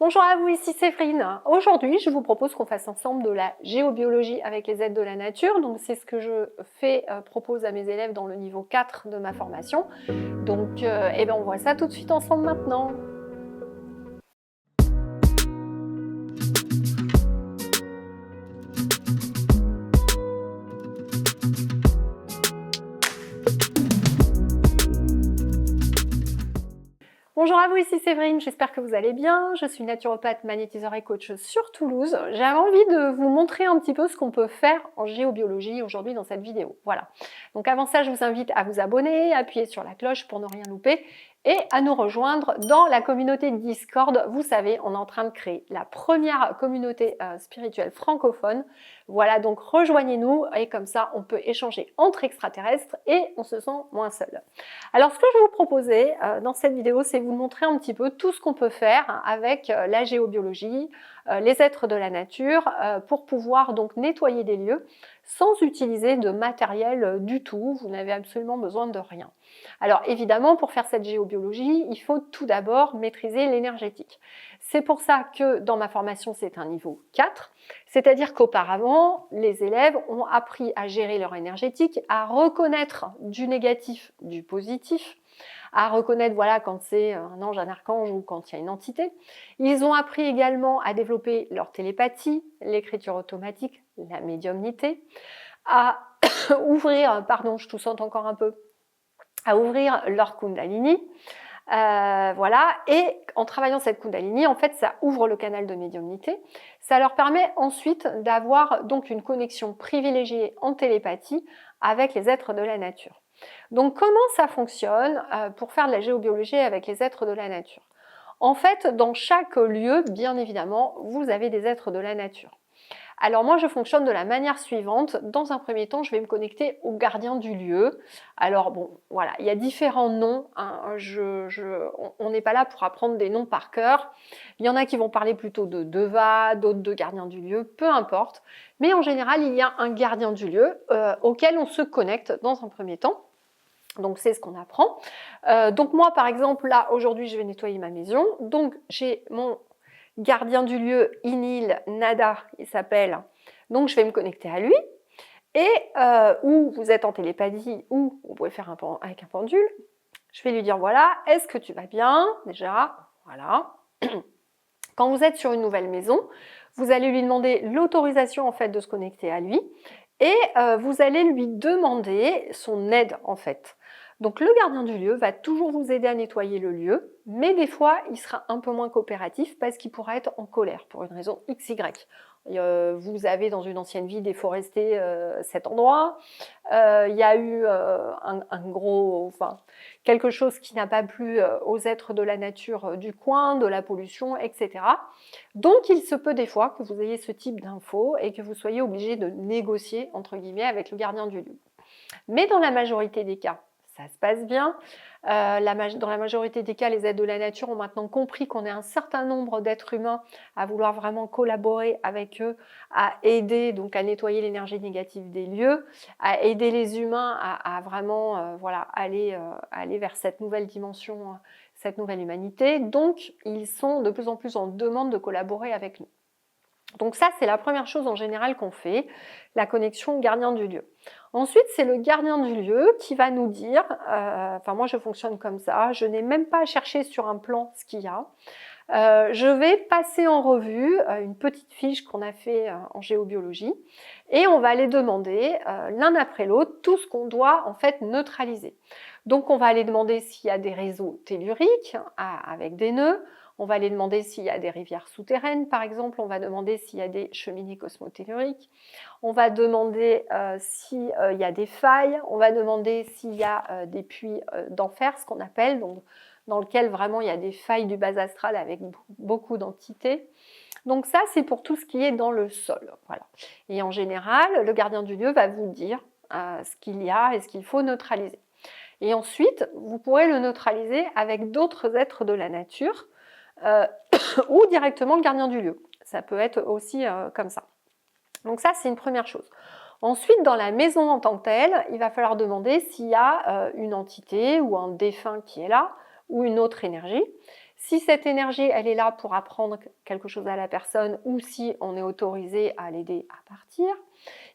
Bonjour à vous, ici Séverine. Aujourd'hui, je vous propose qu'on fasse ensemble de la géobiologie avec les aides de la nature. Donc, c'est ce que je propose à mes élèves dans le niveau 4 de ma formation. Donc, on voit ça tout de suite ensemble maintenant. Bonjour à vous, ici Séverine, j'espère que vous allez bien. Je suis naturopathe, magnétiseur et coach sur Toulouse. J'avais envie de vous montrer un petit peu ce qu'on peut faire en géobiologie aujourd'hui dans cette vidéo. Voilà. Donc avant ça, je vous invite à vous abonner, à appuyer sur la cloche pour ne rien louper et à nous rejoindre dans la communauté Discord. Vous savez, on est en train de créer la première communauté spirituelle francophone. Voilà, donc rejoignez-nous et comme ça, on peut échanger entre extraterrestres et on se sent moins seul. Alors, ce que je vais vous proposer dans cette vidéo, c'est vous montrer un petit peu tout ce qu'on peut faire avec la géobiologie, les êtres de la nature, pour pouvoir donc nettoyer des lieux sans utiliser de matériel du tout. Vous n'avez absolument besoin de rien. Alors évidemment, pour faire cette géobiologie, il faut tout d'abord maîtriser l'énergétique. C'est pour ça que dans ma formation, c'est un niveau 4, c'est-à-dire qu'auparavant, les élèves ont appris à gérer leur énergétique, à reconnaître du négatif du positif, à reconnaître voilà, quand c'est un ange, un archange ou quand il y a une entité. Ils ont appris également à développer leur télépathie, l'écriture automatique, la médiumnité, à ouvrir, pardon, je tousse encore un peu, à ouvrir leur Kundalini. Voilà, et en travaillant cette Kundalini, en fait, ça ouvre le canal de médiumnité. Ça leur permet ensuite d'avoir donc une connexion privilégiée en télépathie avec les êtres de la nature. Donc, comment ça fonctionne pour faire de la géobiologie avec les êtres de la nature? En fait, dans chaque lieu, bien évidemment, vous avez des êtres de la nature. Alors moi, je fonctionne de la manière suivante. Dans un premier temps, je vais me connecter au gardien du lieu. Alors bon, voilà, il y a différents noms. Hein. On n'est pas là pour apprendre des noms par cœur. Il y en a qui vont parler plutôt de Deva, d'autres de gardien du lieu, peu importe. Mais en général, il y a un gardien du lieu auquel on se connecte dans un premier temps. Donc c'est ce qu'on apprend. Donc moi, par exemple, là, aujourd'hui, je vais nettoyer ma maison. Donc j'ai mon gardien du lieu, Inil Nada, il s'appelle. Donc je vais me connecter à lui. Et ou vous êtes en télépathie, ou vous pouvez faire avec un pendule. Je vais lui dire, voilà, est-ce que tu vas bien? Déjà, voilà. Quand vous êtes sur une nouvelle maison, vous allez lui demander l'autorisation en fait de se connecter à lui. Et vous allez lui demander son aide en fait. Donc le gardien du lieu va toujours vous aider à nettoyer le lieu, mais des fois il sera un peu moins coopératif parce qu'il pourra être en colère pour une raison XY. Vous avez dans une ancienne vie déforesté cet endroit, il y a eu quelque chose qui n'a pas plu aux êtres de la nature du coin, de la pollution, etc. Donc il se peut des fois que vous ayez ce type d'infos et que vous soyez obligé de négocier entre guillemets avec le gardien du lieu. Mais dans la majorité des cas, ça se passe bien. Dans la majorité des cas, les aides de la nature ont maintenant compris qu'on est un certain nombre d'êtres humains à vouloir vraiment collaborer avec eux, à aider, donc à nettoyer l'énergie négative des lieux, à aider les humains à vraiment aller vers cette nouvelle dimension, cette nouvelle humanité. Donc, ils sont de plus en plus en demande de collaborer avec nous. Donc ça, c'est la première chose en général qu'on fait, la connexion gardien du lieu. Ensuite, c'est le gardien du lieu qui va nous dire, moi je fonctionne comme ça, je n'ai même pas à chercher sur un plan ce qu'il y a. Je vais passer en revue une petite fiche qu'on a fait en géobiologie et on va aller demander l'un après l'autre tout ce qu'on doit en fait neutraliser. Donc on va aller demander s'il y a des réseaux telluriques avec des nœuds. On va aller demander s'il y a des rivières souterraines, par exemple. On va demander s'il y a des cheminées cosmotelluriques. On va demander s'il y a des failles. On va demander s'il y a des puits d'enfer, ce qu'on appelle, donc, dans lequel vraiment il y a des failles du bas astral avec beaucoup d'entités. Donc ça, c'est pour tout ce qui est dans le sol. Voilà. Et en général, le gardien du lieu va vous dire ce qu'il y a et ce qu'il faut neutraliser. Et ensuite, vous pourrez le neutraliser avec d'autres êtres de la nature, ou directement le gardien du lieu. Ça peut être aussi comme ça. Donc ça, c'est une première chose. Ensuite, dans la maison en tant que telle, il va falloir demander s'il y a une entité ou un défunt qui est là, ou une autre énergie. Si cette énergie, elle est là pour apprendre quelque chose à la personne ou si on est autorisé à l'aider à partir.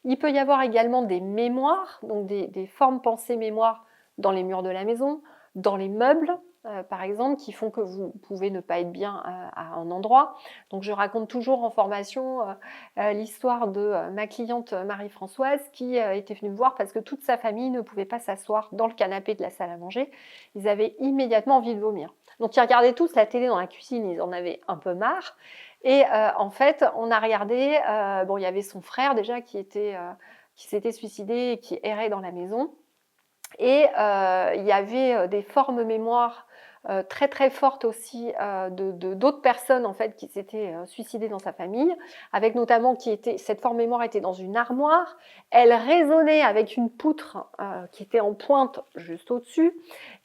Il peut y avoir également des mémoires, donc des formes pensées mémoires dans les murs de la maison, dans les meubles, par exemple, qui font que vous pouvez ne pas être bien à un endroit. Donc je raconte toujours en formation l'histoire de ma cliente Marie-Françoise qui était venue me voir parce que toute sa famille ne pouvait pas s'asseoir dans le canapé de la salle à manger. Ils avaient immédiatement envie de vomir. Donc ils regardaient tous la télé dans la cuisine, ils en avaient un peu marre. Et en fait, on a regardé, bon, il y avait son frère déjà qui s'était suicidé et qui errait dans la maison. Et il y avait des formes mémoires très très fortes aussi d'autres personnes en fait qui s'étaient suicidées dans sa famille, avec notamment cette forme mémoire était dans une armoire, elle résonnait avec une poutre qui était en pointe juste au-dessus,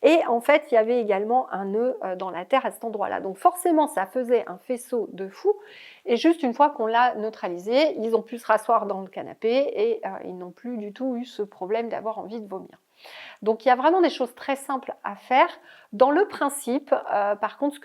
et en fait il y avait également un nœud dans la terre à cet endroit-là. Donc forcément ça faisait un faisceau de fou, et juste une fois qu'on l'a neutralisé, ils ont pu se rasseoir dans le canapé et ils n'ont plus du tout eu ce problème d'avoir envie de vomir. Donc il y a vraiment des choses très simples à faire. Dans le principe, par contre, ce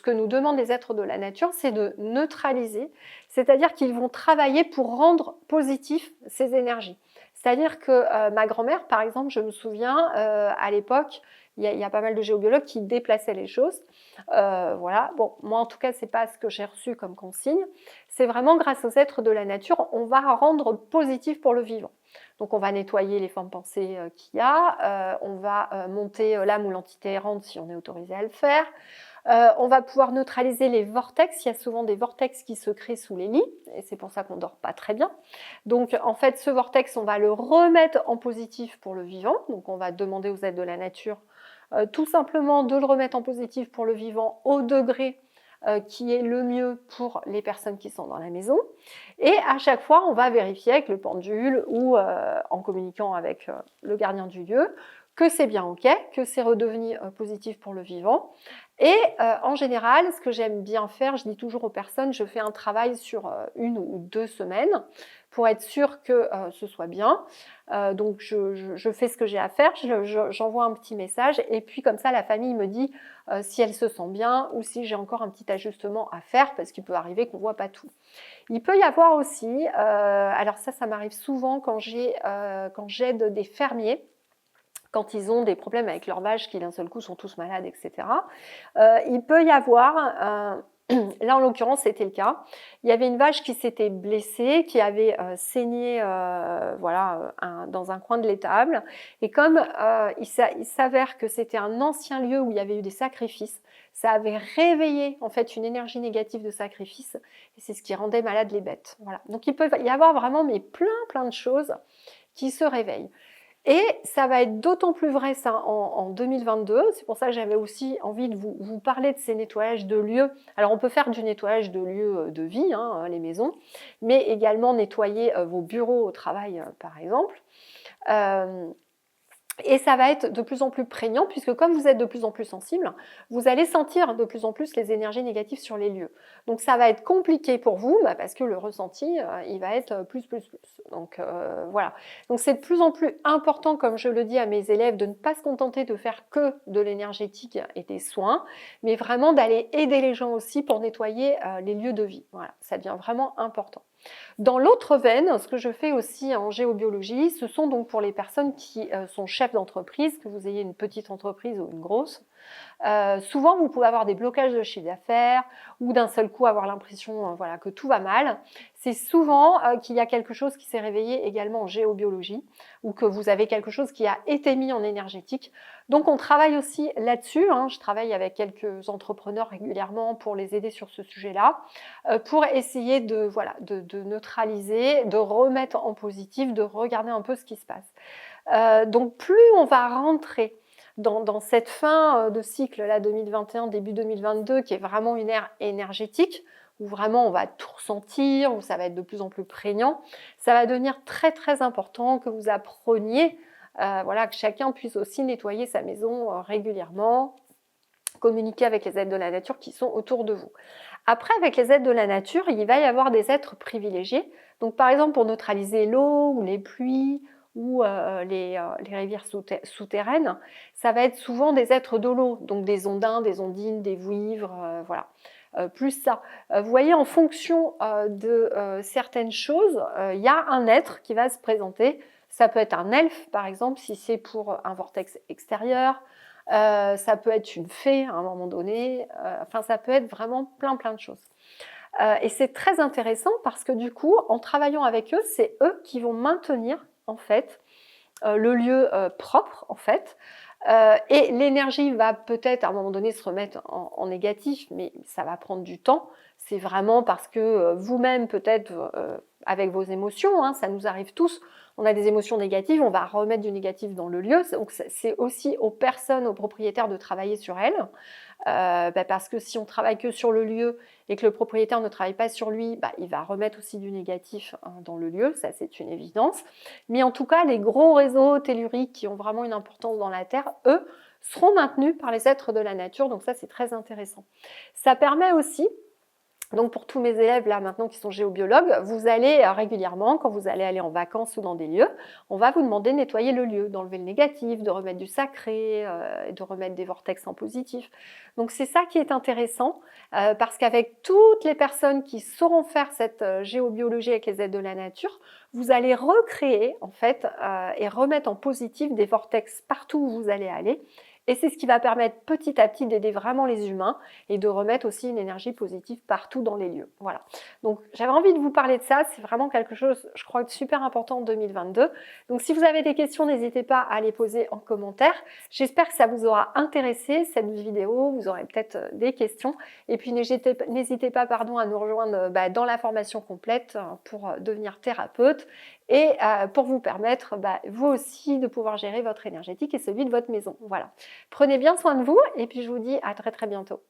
que nous demandent les êtres de la nature, c'est de neutraliser, c'est-à-dire qu'ils vont travailler pour rendre positif ces énergies. C'est-à-dire que ma grand-mère, par exemple, je me souviens, à l'époque, il y a pas mal de géobiologues qui déplaçaient les choses. Voilà. Bon, moi en tout cas, c'est pas ce que j'ai reçu comme consigne. C'est vraiment grâce aux êtres de la nature, on va rendre positif pour le vivant. Donc on va nettoyer les formes pensées qu'il y a, on va monter l'âme ou l'entité errante si on est autorisé à le faire. On va pouvoir neutraliser les vortex. Il y a souvent des vortex qui se créent sous les lits et c'est pour ça qu'on dort pas très bien. Donc en fait ce vortex on va le remettre en positif pour le vivant. Donc on va demander aux êtres de la nature tout simplement de le remettre en positif pour le vivant au degré qui est le mieux pour les personnes qui sont dans la maison. Et à chaque fois, on va vérifier avec le pendule ou en communiquant avec le gardien du lieu que c'est bien OK, que c'est redevenu positif pour le vivant. Et en général, ce que j'aime bien faire, je dis toujours aux personnes, je fais un travail sur 1 ou 2 semaines pour être sûr que ce soit bien. Donc je fais ce que j'ai à faire, j'envoie un petit message et puis comme ça la famille me dit si elle se sent bien ou si j'ai encore un petit ajustement à faire parce qu'il peut arriver qu'on ne voit pas tout. Il peut y avoir aussi, alors ça m'arrive souvent quand j'aide des fermiers, quand ils ont des problèmes avec leurs vaches qui d'un seul coup sont tous malades, etc. Il peut y avoir, là en l'occurrence c'était le cas, il y avait une vache qui s'était blessée, qui avait saigné dans un coin de l'étable, et comme il s'avère que c'était un ancien lieu où il y avait eu des sacrifices, ça avait réveillé en fait une énergie négative de sacrifice, et c'est ce qui rendait malade les bêtes. Voilà. Donc il peut y avoir vraiment plein de choses qui se réveillent. Et ça va être d'autant plus vrai ça en 2022, c'est pour ça que j'avais aussi envie de vous parler de ces nettoyages de lieux. Alors on peut faire du nettoyage de lieux de vie, hein, les maisons, mais également nettoyer vos bureaux au travail par exemple. Et ça va être de plus en plus prégnant puisque comme vous êtes de plus en plus sensible, vous allez sentir de plus en plus les énergies négatives sur les lieux. Donc ça va être compliqué pour vous parce que le ressenti, il va être plus. Donc voilà. Donc c'est de plus en plus important, comme je le dis à mes élèves, de ne pas se contenter de faire que de l'énergétique et des soins, mais vraiment d'aller aider les gens aussi pour nettoyer les lieux de vie. Voilà, ça devient vraiment important. Dans l'autre veine, ce que je fais aussi en géobiologie, ce sont donc pour les personnes qui sont chefs d'entreprise, que vous ayez une petite entreprise ou une grosse. Souvent, vous pouvez avoir des blocages de chiffre d'affaires ou d'un seul coup avoir l'impression que tout va mal. C'est souvent qu'il y a quelque chose qui s'est réveillé également en géobiologie ou que vous avez quelque chose qui a été mis en énergétique. Donc, on travaille aussi là-dessus. Je travaille avec quelques entrepreneurs régulièrement pour les aider sur ce sujet-là, pour essayer de neutraliser, de remettre en positif, de regarder un peu ce qui se passe. Donc, plus on va rentrer dans cette fin de cycle là 2021, début 2022, qui est vraiment une ère énergétique, où vraiment on va tout ressentir, où ça va être de plus en plus prégnant, ça va devenir très très important que vous appreniez, que chacun puisse aussi nettoyer sa maison régulièrement, communiquer avec les êtres de la nature qui sont autour de vous. Après, avec les êtres de la nature, il va y avoir des êtres privilégiés. Donc par exemple, pour neutraliser l'eau ou les pluies, ou les rivières souterraines, ça va être souvent des êtres de l'eau, donc des ondins, des ondines, des vouivres, voilà. Plus ça. Vous voyez, en fonction de certaines choses, il y a un être qui va se présenter. Ça peut être un elfe, par exemple, si c'est pour un vortex extérieur. Ça peut être une fée à un moment donné. Enfin, ça peut être vraiment plein de choses. Et c'est très intéressant parce que du coup, en travaillant avec eux, c'est eux qui vont maintenir en fait le lieu propre en fait. Et l'énergie va peut-être à un moment donné se remettre en négatif, mais ça va prendre du temps. C'est vraiment parce que vous-même peut-être avec vos émotions, hein, ça nous arrive tous, on a des émotions négatives, on va remettre du négatif dans le lieu. Donc c'est aussi aux personnes, aux propriétaires de travailler sur elles. Parce que si on travaille que sur le lieu et que le propriétaire ne travaille pas sur lui, il va remettre aussi du négatif dans le lieu, ça c'est une évidence. Mais en tout cas, les gros réseaux telluriques qui ont vraiment une importance dans la Terre, eux, seront maintenus par les êtres de la nature, donc ça c'est très intéressant. Ça permet aussi, donc pour tous mes élèves là maintenant qui sont géobiologues, vous allez régulièrement, quand vous allez aller en vacances ou dans des lieux, on va vous demander de nettoyer le lieu, d'enlever le négatif, de remettre du sacré, de remettre des vortex en positif. Donc c'est ça qui est intéressant, parce qu'avec toutes les personnes qui sauront faire cette géobiologie avec les aides de la nature, vous allez recréer en fait et remettre en positif des vortex partout où vous allez aller. Et c'est ce qui va permettre petit à petit d'aider vraiment les humains et de remettre aussi une énergie positive partout dans les lieux. Voilà. Donc j'avais envie de vous parler de ça, c'est vraiment quelque chose, je crois, de super important en 2022. Donc si vous avez des questions, n'hésitez pas à les poser en commentaire. J'espère que ça vous aura intéressé cette vidéo, vous aurez peut-être des questions. Et puis n'hésitez pas à nous rejoindre dans la formation complète pour devenir thérapeute et pour vous permettre, vous aussi, de pouvoir gérer votre énergétique et celui de votre maison. Voilà. Prenez bien soin de vous et puis je vous dis à très bientôt.